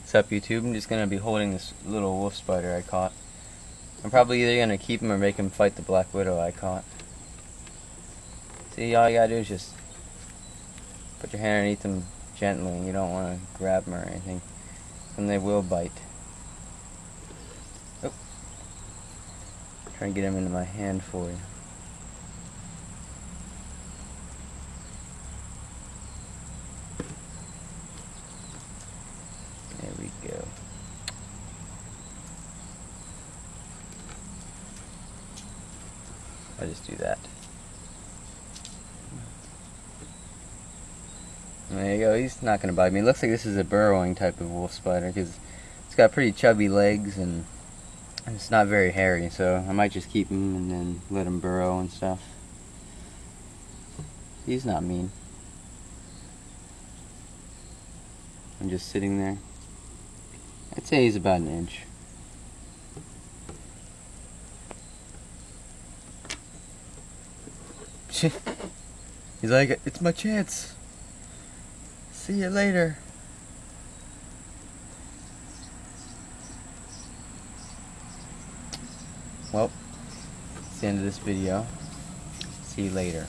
What's up, YouTube? I'm just going to be holding this little wolf spider I caught. I'm probably either going to keep him or make him fight the black widow I caught. See, all you gotta do is just put your hand underneath them gently. You don't want to grab them or anything, and they will bite. Oh. Trying to get him into my hand for you. There we go. I'll just do that. There you go. He's not going to bite me. It looks like this is a burrowing type of wolf spider because it's got pretty chubby legs and it's not very hairy. So I might just keep him and then let him burrow and stuff. He's not mean. I'm just sitting there. I'd say he's about an inch. He's like, it's my chance. See you later. Well, that's the end of this video. See you later.